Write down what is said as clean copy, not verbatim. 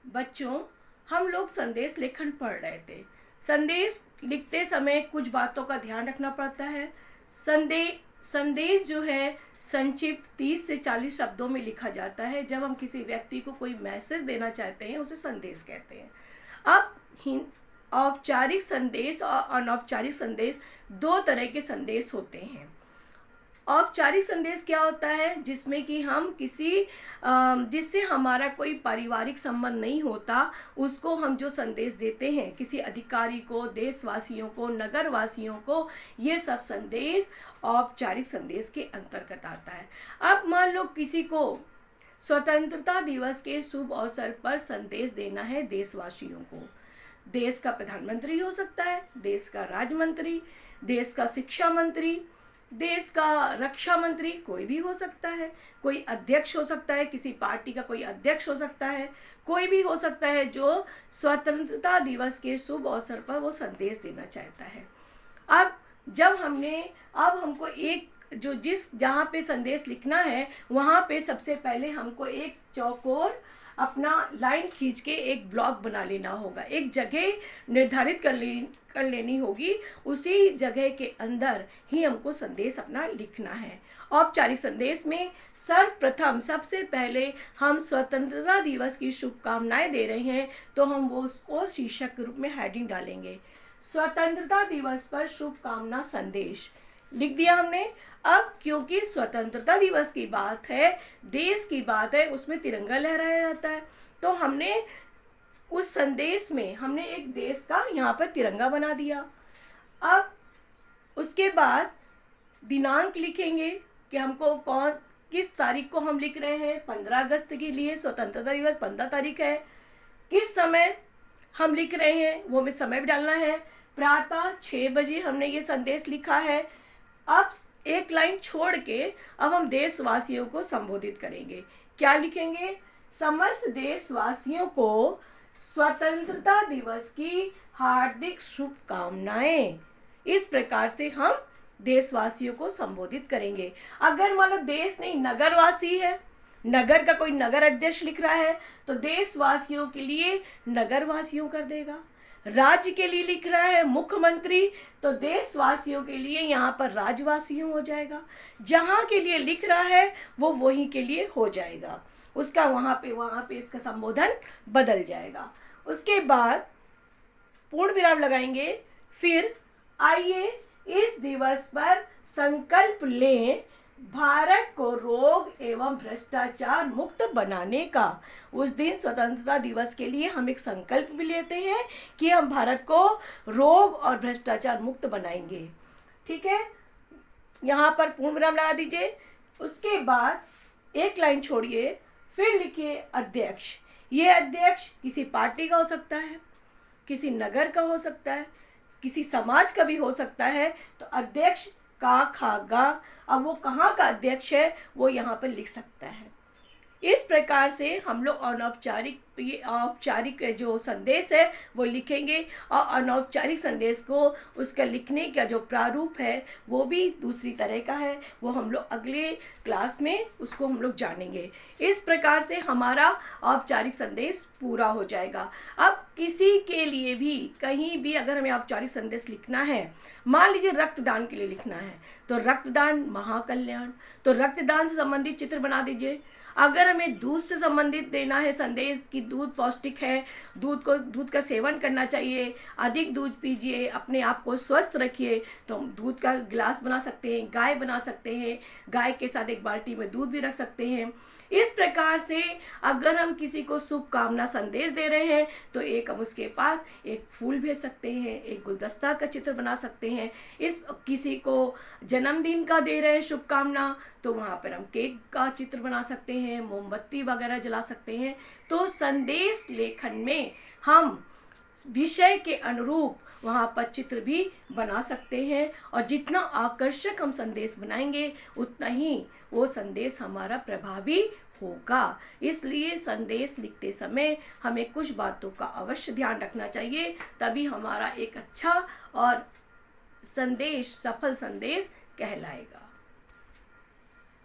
बच्चों, हम लोग संदेश लेखन पढ़ रहे थे। संदेश लिखते समय कुछ बातों का ध्यान रखना पड़ता है। संदेश जो है संक्षिप्त 30 से 40 शब्दों में लिखा जाता है। जब हम किसी व्यक्ति को कोई मैसेज देना चाहते हैं उसे संदेश कहते हैं। अब औपचारिक संदेश और अनौपचारिक संदेश दो तरह के संदेश होते हैं। औपचारिक संदेश क्या होता है? जिसमें कि हम जिससे हमारा कोई पारिवारिक संबंध नहीं होता, उसको हम जो संदेश देते हैं किसी अधिकारी को, देशवासियों को, नगरवासियों को, ये सब संदेश औपचारिक संदेश के अंतर्गत आता है। अब मान लो किसी को स्वतंत्रता दिवस के शुभ अवसर पर संदेश देना है देशवासियों को। देश का प्रधानमंत्री हो सकता है, देश का राज्य मंत्री, देश का शिक्षा मंत्री, देश का रक्षा मंत्री, कोई भी हो सकता है। कोई अध्यक्ष हो सकता है, किसी पार्टी का कोई अध्यक्ष हो सकता है, कोई भी हो सकता है जो स्वतंत्रता दिवस के शुभ अवसर पर वो संदेश देना चाहता है। अब हमको जहाँ पे संदेश लिखना है वहाँ पे सबसे पहले हमको एक चौकोर अपना लाइन खींच के एक ब्लॉक बना लेना होगा। एक जगह निर्धारित कर लेनी होगी। उसी जगह के अंदर ही हमको संदेश अपना लिखना है। औपचारिक संदेश में सर्वप्रथम सबसे पहले हम स्वतंत्रता दिवस की शुभकामनाएं दे रहे हैं, तो हम वो उसको शीर्षक के रूप में हेडिंग डालेंगे, स्वतंत्रता दिवस पर शुभकामना संदेश। लिख दिया हमने। अब क्योंकि स्वतंत्रता दिवस की बात है, देश की बात है, उसमें तिरंगा लहराया जाता है, तो हमने उस संदेश में हमने एक देश का यहाँ पर तिरंगा बना दिया। अब उसके बाद दिनांक लिखेंगे कि हमको किस तारीख को हम लिख रहे हैं। 15 अगस्त के लिए स्वतंत्रता दिवस 15 तारीख है। किस समय हम लिख रहे हैं वो हमें समय भी डालना है। प्रातः 6 बजे हमने ये संदेश लिखा है। अब एक लाइन छोड़ के अब हम देशवासियों को संबोधित करेंगे। क्या लिखेंगे? समस्त देशवासियों को स्वतंत्रता दिवस की हार्दिक शुभकामनाएं। इस प्रकार से हम देशवासियों को संबोधित करेंगे। अगर मान लो देश नहीं, नगरवासी है, नगर का कोई नगर अध्यक्ष लिख रहा है तो देशवासियों के लिए नगरवासियों कर देगा। राज्य के लिए लिख रहा है मुख्यमंत्री, तो देशवासियों के लिए यहाँ पर राज्यवासियों हो जाएगा। जहाँ के लिए लिख रहा है वो वहीं के लिए हो जाएगा। उसका वहाँ पे इसका संबोधन बदल जाएगा। उसके बाद पूर्ण विराम लगाएंगे। फिर आइए इस दिवस पर संकल्प लें भारत को रोग एवं भ्रष्टाचार मुक्त बनाने का। उस दिन स्वतंत्रता दिवस के लिए हम एक संकल्प भी लेते हैं कि हम भारत को रोग और भ्रष्टाचार मुक्त बनाएंगे। ठीक है, यहाँ पर पूर्ण विराम लगा दीजिए। उसके बाद एक लाइन छोड़िए, फिर लिखिए अध्यक्ष। ये अध्यक्ष किसी पार्टी का हो सकता है, किसी नगर का हो सकता है, किसी समाज का भी हो सकता है। तो अध्यक्ष का खागा, अब वो कहाँ का अध्यक्ष है वो यहाँ पर लिख सकता है। इस प्रकार से हम लोग औपचारिक जो संदेश है वो लिखेंगे और अनौपचारिक संदेश को उसका लिखने का जो प्रारूप है वो भी दूसरी तरह का है। वो हम लोग अगले क्लास में उसको हम लोग जानेंगे। इस प्रकार से हमारा औपचारिक संदेश पूरा हो जाएगा। अब किसी के लिए भी कहीं भी अगर हमें औपचारिक संदेश लिखना है, मान लीजिए रक्तदान के लिए लिखना है, तो रक्तदान महाकल्याण, तो रक्तदान से संबंधित चित्र बना दीजिए। अगर हमें दूध से संबंधित देना है संदेश कि दूध पौष्टिक है, दूध का सेवन करना चाहिए, अधिक दूध पीजिए, अपने आप को स्वस्थ रखिए, तो हम दूध का गिलास बना सकते हैं, गाय बना सकते हैं, गाय के साथ एक बाल्टी में दूध भी रख सकते हैं। इस प्रकार से अगर हम किसी को शुभकामना संदेश दे रहे हैं तो एक हम उसके पास एक फूल भेज सकते हैं, एक गुलदस्ता का चित्र बना सकते हैं। किसी को जन्मदिन का दे रहे हैं शुभकामना तो वहाँ पर हम केक का चित्र बना सकते हैं, मोमबत्ती वगैरह जला सकते हैं। तो संदेश लेखन में हम विषय के अनुरूप वहाँ पर चित्र भी बना सकते हैं और जितना आकर्षक हम संदेश बनाएंगे उतना ही वो संदेश हमारा प्रभावी होगा। इसलिए संदेश लिखते समय हमें कुछ बातों का अवश्य ध्यान रखना चाहिए, तभी हमारा एक अच्छा और सफल संदेश कहलाएगा।